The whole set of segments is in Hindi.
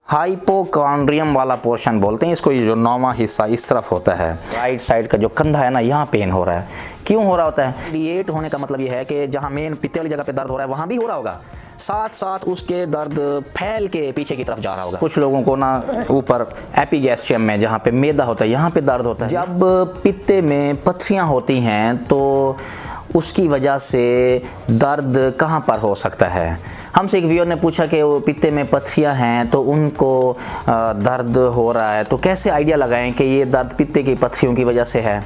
हाइपोकॉन्ड्रियम वाला पोर्शन बोलते हैं इसको, ये जो नौवां हिस्सा इस तरफ होता है, राइट साइड का जो कंधा है ना, यहाँ पेन हो रहा है। क्यों हो रहा होता है? रेडिएट होने का मतलब ये है कि जहाँ मेन पित्ते वाली जगह पे दर्द हो रहा है वहाँ भी हो रहा होगा, साथ साथ उसके दर्द फैल के पीछे की तरफ जा रहा होगा। कुछ लोगों को ना ऊपर एपिगैस्ट्रियम में जहाँ पे मैदा होता है यहाँ पे दर्द होता है। जब पित्ते में पथरियाँ होती हैं तो उसकी वजह से दर्द कहाँ पर हो सकता है? हमसे एक व्यूअर ने पूछा कि वो पित्ते में पथरियाँ हैं तो उनको दर्द हो रहा है, तो कैसे आइडिया लगाएं कि ये दर्द पित्ते की पथरियों की वजह से है।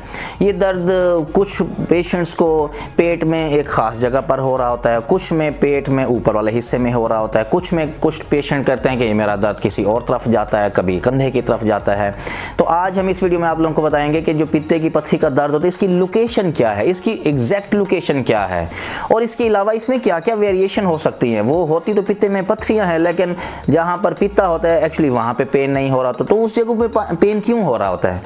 ये दर्द कुछ पेशेंट्स को पेट में एक ख़ास जगह पर हो रहा होता है, कुछ में पेट में ऊपर वाले हिस्से में हो रहा होता है, कुछ पेशेंट कहते हैं कि ये मेरा दर्द किसी और तरफ जाता है, कभी कंधे की तरफ जाता है। तो आज हम इस वीडियो में आप लोगों को बताएंगे कि जो पित्ते की पथरी का दर्द होता है इसकी लोकेशन क्या है, इसकी एग्जैक्ट लोकेशन क्या है, और इसके अलावा इसमें क्या क्या वेरिएशन हो सकती हैं। वो होती तो पित्ते में पथरियां हैं, लेकिन जहां पर पित्ता होता है एक्चुअली वहां पे पेन नहीं हो रहा, तो उस जगह पे पेन क्यों हो रहा होता है?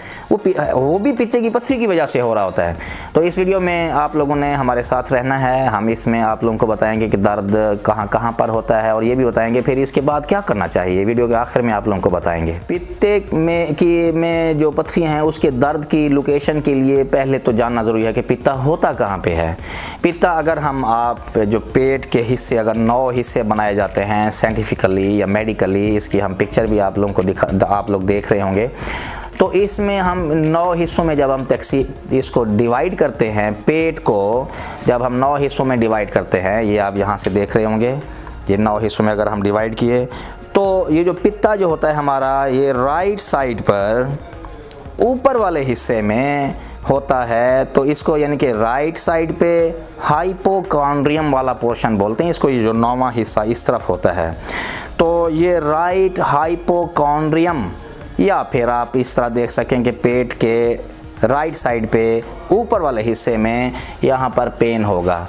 वो भी पित्ते की पथरी की वजह से हो रहा होता है। तो इस वीडियो में आप लोगों ने हमारे साथ रहना है। हम इसमें आप लोगों को बताएंगे कि दर्द कहां कहां पर होता है, और ये भी बताएंगे फिर इसके बाद क्या करना चाहिए। वीडियो के आखिर में आप लोगों को बताएंगे। पित्ते में जो पथरियां हैं उसके दर्द की लोकेशन के लिए पहले तो जानना जरूरी है कि पित्ता होता कहाँ पे है। पित्ता अगर आप जो पेट के हिस्से अगर 9 हिस्से बनाए जाते हैं साइंटिफिकली या मेडिकली, इसकी हम पिक्चर भी आप लोगों को आप लोग देख रहे होंगे। तो इसमें हम 9 हिस्सों में जब हम इसको डिवाइड करते हैं, पेट को जब हम 9 हिस्सों में डिवाइड करते हैं, ये आप यहाँ से देख रहे होंगे, ये 9 हिस्सों में अगर हम डिवाइड किए तो ये जो पित्ता जो होता है हमारा, ये राइट साइड पर ऊपर वाले हिस्से में होता है। तो इसको यानी कि राइट साइड पे हाइपोकॉन्ड्रियम वाला पोर्शन बोलते हैं इसको, ये जो नौवां हिस्सा इस तरफ होता है। तो ये राइट हाइपोकॉन्ड्रियम, या फिर आप इस तरह देख सकें कि पेट के राइट साइड पे ऊपर वाले हिस्से में यहाँ पर पेन होगा।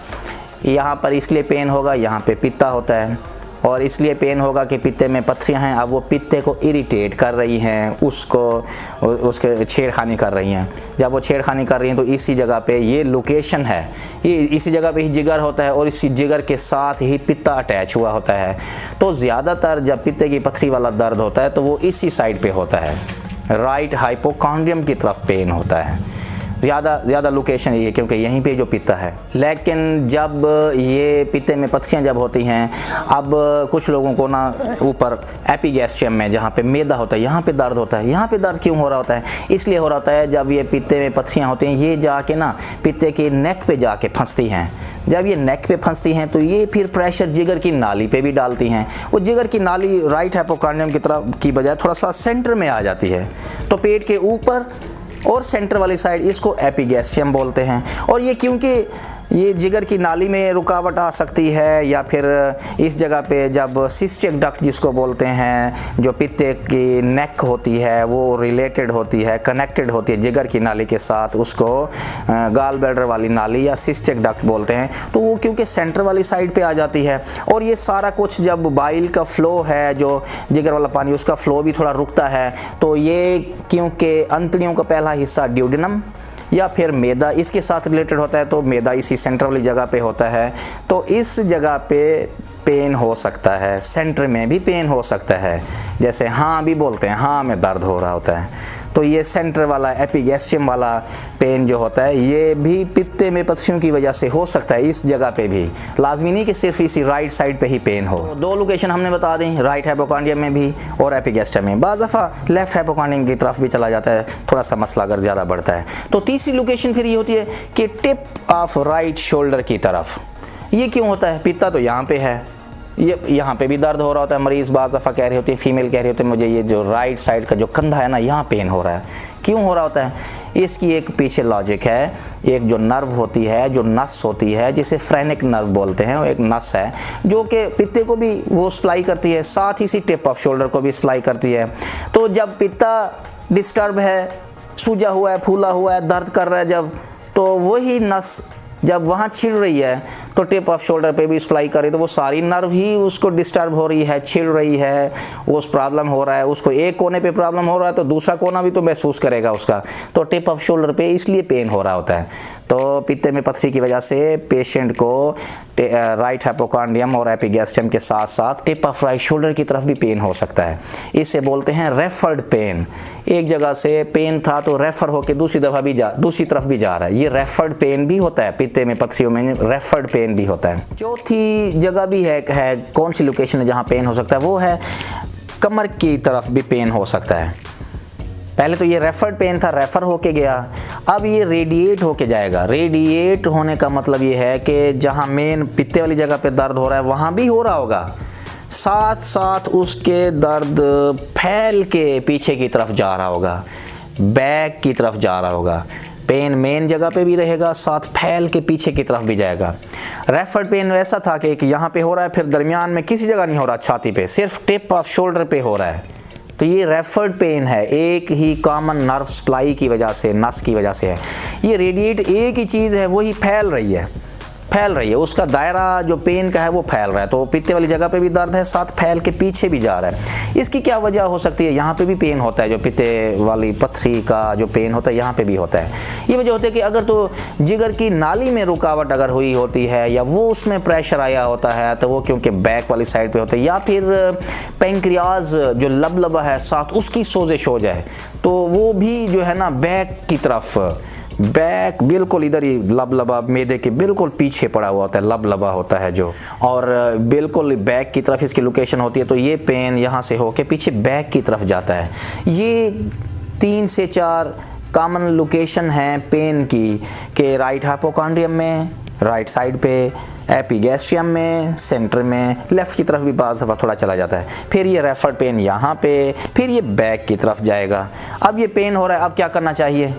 यहाँ पर इसलिए पेन होगा, यहाँ पे पित्ता होता है और इसलिए पेन होगा कि पित्ते में पथरियाँ हैं, अब वो पित्ते को इरिटेट कर रही हैं, उसके छेड़खानी कर रही हैं। जब वो छेड़खानी कर रही हैं तो इसी जगह पे ये लोकेशन है, ये इसी जगह पे ही जिगर होता है और इसी जिगर के साथ ही पित्ता अटैच हुआ होता है। तो ज़्यादातर जब पित्ते की पथरी वाला दर्द होता है तो वो इसी साइड पे होता है, राइट हाइपोकॉन्ड्रियम की तरफ पेन होता है। ज़्यादा लोकेशन ये, क्योंकि यहीं पे जो पित्ता है। लेकिन जब ये पित्ते में पथरियाँ जब होती हैं, अब कुछ लोगों को ना ऊपर एपिगैस्ट्रियम में जहाँ पे मैदा होता है यहाँ पे दर्द होता है। यहाँ पे दर्द क्यों हो रहा होता है? इसलिए हो रहा होता है जब ये पित्ते में पथरियाँ होती हैं, ये जाके ना पित्ते के नेक पे जाके फंसती हैं। जब ये नेक पे फंसती हैं तो ये फिर प्रेशर जिगर की नाली पे भी डालती हैं। वो जिगर की नाली राइट हाइपोकॉन्ड्रियम की तरफ की बजाय थोड़ा सा सेंटर में आ जाती है। तो पेट के ऊपर और सेंटर वाली साइड इसको एपिगैस्ट्रियम बोलते हैं। और ये क्योंकि ये जिगर की नाली में रुकावट आ सकती है, या फिर इस जगह पे जब सिस्टिक डक्ट जिसको बोलते हैं, जो पित्ते की नेक होती है वो रिलेटेड होती है, कनेक्टेड होती है जिगर की नाली के साथ, उसको गाल ब्लैडर वाली नाली या सिस्टिक डक्ट बोलते हैं। तो वो क्योंकि सेंटर वाली साइड पे आ जाती है, और ये सारा कुछ जब बाइल का फ्लो है, जो जिगर वाला पानी उसका फ्लो भी थोड़ा रुकता है, तो ये क्योंकि अंतड़ियों का पहला हिस्सा ड्यूडेनम या फिर मैदा इसके साथ रिलेटेड होता है, तो मैदा इसी सेंटर वाली जगह पे होता है, तो इस जगह पे पेन हो सकता है। सेंटर में भी पेन हो सकता है, जैसे हाँ भी बोलते हैं, हाँ में दर्द हो रहा होता है। तो ये सेंटर वाला एपिगैस्ट्रियम वाला पेन जो होता है ये भी पित्ते में पथरियों की वजह से हो सकता है। इस जगह पे भी लाजमी नहीं कि सिर्फ इसी राइट साइड पे ही पेन हो। तो 2 लोकेशन हमने बता दी, राइट हाइपोकॉन्ड्रियम में भी और एपिगैस्ट्रियम में। बाज़ दफ़ा लेफ्ट हाइपोकॉन्ड्रियम की तरफ भी चला जाता है, थोड़ा सा मसला अगर ज़्यादा बढ़ता है। तो तीसरी लोकेशन फिर ये होती है कि टिप ऑफ राइट शोल्डर की तरफ। ये क्यों होता है? पित्ता तो यहाँ पे है, ये यहाँ पे भी दर्द हो रहा होता है। मरीज़ बाज़ दफ़ा कह रही होती है, फीमेल कह रही होती है, मुझे ये जो राइट साइड का जो कंधा है ना यहाँ पेन हो रहा है। क्यों हो रहा होता है? इसकी एक पीछे लॉजिक है। एक जो नर्व होती है, जो नस होती है, जिसे फ्रेनिक नर्व बोलते हैं, वो एक नस है जो कि पित्ते को भी वो सप्लाई करती है, साथ ही इसी टिप ऑफ शोल्डर को भी सप्लाई करती है। तो जब पित्ता डिस्टर्ब है, सूजा हुआ है, फूला हुआ है, दर्द कर रहा है जब, तो वही नस जब वहाँ छिड़ रही है तो टिप ऑफ शोल्डर पे भी सप्लाई कर रही है, तो वो सारी नर्व ही उसको डिस्टर्ब हो रही है, छिड़ रही है, वो उस प्रॉब्लम हो रहा है। उसको एक कोने पे प्रॉब्लम हो रहा है तो दूसरा कोना भी तो महसूस करेगा उसका। तो टिप ऑफ शोल्डर पे इसलिए पेन हो रहा होता है। तो पित्ते में पथरी की वजह से पेशेंट को राइट हाइपोकॉन्ड्रियम और एपिगैस्ट्रियम के साथ साथ टिप ऑफ राइट शोल्डर की तरफ भी पेन हो सकता है। इसे बोलते हैं रेफर्ड पेन। एक जगह से पेन था तो रेफर होकर दूसरी तरफ भी जा रहा है, ये रेफर्ड पेन भी होता है। पित्ते में पथरियों में रेफर्ड पेन भी होता है। चौथी जगह भी है कौन सी लोकेशन है जहाँ पेन हो सकता है, वो है कमर की तरफ भी पेन हो सकता है। पहले तो ये रेफर्ड पेन था, रेफर होके गया, अब ये रेडिएट होके जाएगा। रेडिएट होने का मतलब ये है कि जहाँ मेन पित्ते वाली जगह पे दर्द हो रहा है वहाँ भी हो रहा होगा, साथ साथ उसके दर्द फैल के पीछे की तरफ जा रहा होगा, बैक की तरफ जा रहा होगा। पेन मेन जगह पे भी रहेगा, साथ फैल के पीछे की तरफ भी जाएगा। रेफर्ड पेन ऐसा था कि यहाँ पे हो रहा है, फिर दरमियान में किसी जगह नहीं हो रहा, छाती पे, सिर्फ टिप ऑफ शोल्डर पे हो रहा है। तो ये रेफर्ड पेन है, एक ही कॉमन नर्व सप्लाई की वजह से, नस की वजह से है। ये रेडिएट एक ही चीज़ है, वही फैल रही है, उसका दायरा जो पेन का है वो फैल रहा है। तो पित्ते वाली जगह पे भी दर्द है, साथ फैल के पीछे भी जा रहा है। इसकी क्या वजह हो सकती है? यहाँ पे भी पेन होता है, जो पित्ते वाली पथरी का जो पेन होता है यहाँ पे भी होता है। ये वजह होती है कि अगर तो जिगर की नाली में रुकावट अगर हुई होती है या वो उसमें प्रेशर आया होता है, तो वो क्योंकि बैक वाली साइड पे होता है, या फिर पैंक्रियाज जो लबलबा है साथ उसकी सोजिश हो जाए, तो वो भी जो है ना बैक की तरफ, बैक बिल्कुल इधर ही लबलबा मेदे के बिल्कुल पीछे पड़ा हुआ होता है, लबलबा होता है जो, और बिल्कुल बैक की तरफ इसकी लोकेशन होती है। तो ये पेन यहाँ से होके पीछे बैक की तरफ जाता है। ये 3 से 4 कॉमन लोकेशन है पेन की, कि राइट हाइपोकॉन्ड्रियम में, राइट साइड पे, एपिगैस्ट्रियम में, सेंटर में, लेफ्ट की तरफ भी बाज़ दफ़ा थोड़ा चला जाता है। फिर ये रेफर्ड पेन यहाँ पे, फिर ये बैक की तरफ जाएगा। अब ये पेन हो रहा है, अब क्या करना चाहिए?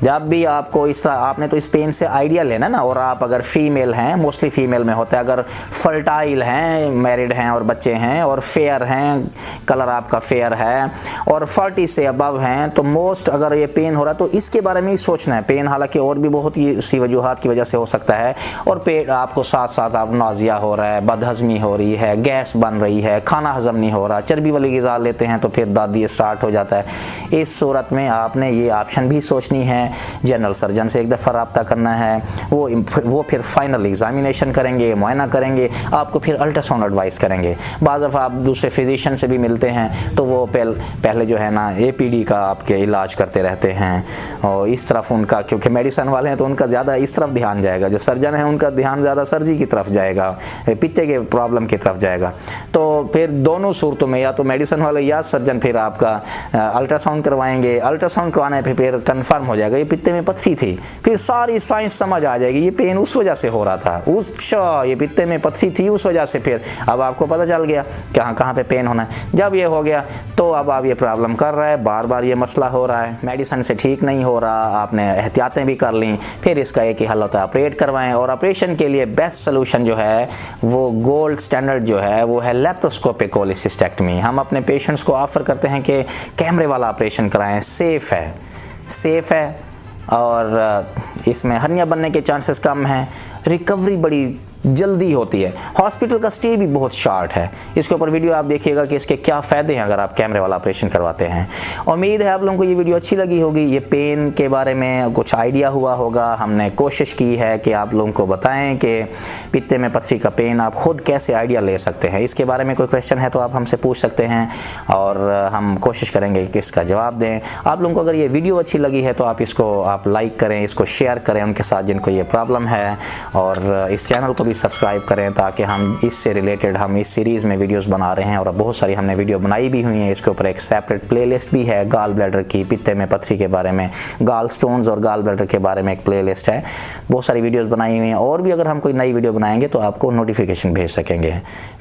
जब भी आपको इस तरह, आपने तो इस पेन से आइडिया लेना ना, और आप अगर फीमेल हैं, मोस्टली फीमेल में होता है, अगर फर्टाइल हैं, मैरिड हैं और बच्चे हैं और फेयर हैं, कलर आपका फेयर है और 40 से अबव हैं, तो मोस्ट अगर ये पेन हो रहा है तो इसके बारे में ही सोचना है। पेन हालांकि और भी बहुत सी वजूहात की वजह से हो सकता है, और पेट आपको साथ साथ आप नाजिया हो रहा है, बदहजमी हो रही है, गैस बन रही है, खाना हजम नहीं हो रहा, चर्बी वाली गिज़ा लेते हैं तो फिर दादी स्टार्ट हो जाता है। इस सूरत में आपने ये ऑप्शन भी सोचनी है। जनरल सर्जन से एक दफ़ा रब्ता करना है, वो फिर फाइनल एग्जामिनेशन करेंगे, मुआयना करेंगे, आपको फिर अल्ट्रासाउंड एडवाइस करेंगे। बाज़ दफ़ा आप दूसरे फिजिशियन से भी मिलते हैं तो वो पहले जो है ना APD का आपके इलाज करते रहते हैं, और इस तरफ उनका, क्योंकि मेडिसिन वाले हैं तो उनका ज़्यादा इस तरफ ध्यान जाएगा, जो सर्जन है उनका ध्यान ज़्यादा सर्जरी की तरफ जाएगा, पित्ते के प्रॉब्लम की तरफ जाएगा। तो फिर दोनों सूरतों में या तो मेडिसिन वाले या सर्जन फिर आपका अल्ट्रासाउंड करवाएंगे। अल्ट्रासाउंड करवाने पर फिर कन्फर्म हो जाएगा ये पित्ते में पथरी थी, फिर सारी साइंस समझ आ जाएगी, ये पेन उस वजह से हो रहा था, ये पित्ते में पथरी थी उस वजह से। फिर अब आपको पता चल गया कहाँ पे पेन होना है। जब ये हो गया तो अब आप ये प्रॉब्लम कर रहा है, बार बार ये मसला हो रहा है, मेडिसिन से ठीक नहीं हो रहा, आपने एहतियातें भी कर ली, फिर इसका एक ही हल होता है, ऑपरेट करवाएं। और ऑपरेशन के लिए बेस्ट सोल्यूशन जो है, वो गोल्ड स्टैंडर्ड जो है, वो है लेप्रोस्कोपिक कोलिसिस्टेक्टमी। हम अपने पेशेंट्स को ऑफर करते हैं कि कैमरे वाला ऑपरेशन कराएं, सेफ़ है और इसमें हर्निया बनने के चांसेस कम हैं, रिकवरी बड़ी जल्दी होती है, हॉस्पिटल का स्टे भी बहुत शॉर्ट है। इसके ऊपर वीडियो आप देखिएगा कि इसके क्या फ़ायदे हैं अगर आप कैमरे वाला ऑपरेशन करवाते हैं। उम्मीद है आप लोगों को ये वीडियो अच्छी लगी होगी, ये पेन के बारे में कुछ आइडिया हुआ होगा। हमने कोशिश की है कि आप लोगों को बताएं कि पित्ते में पथरी का पेन आप खुद कैसे आइडिया ले सकते हैं। इसके बारे में कोई क्वेश्चन है तो आप हमसे पूछ सकते हैं और हम कोशिश करेंगे कि इसका जवाब दें। आप लोगों को अगर ये वीडियो अच्छी लगी है तो आप इसको लाइक करें, इसको शेयर करें उनके साथ जिनको ये प्रॉब्लम है, और इस चैनल को सब्सक्राइब करें ताकि हम इससे रिलेटेड, हम इस सीरीज़ में वीडियोस बना रहे हैं और बहुत सारी हमने वीडियो बनाई भी हुई हैं। इसके ऊपर एक सेपरेट प्लेलिस्ट भी है गाल ब्लैडर की, पित्ते में पथरी के बारे में, गाल स्टोन्स और गाल ब्लैडर के बारे में एक प्लेलिस्ट है, बहुत सारी वीडियोस बनाई हुई हैं। और भी अगर हम कोई नई वीडियो बनाएंगे तो आपको नोटिफिकेशन भेज सकेंगे।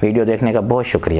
वीडियो देखने का बहुत शुक्रिया।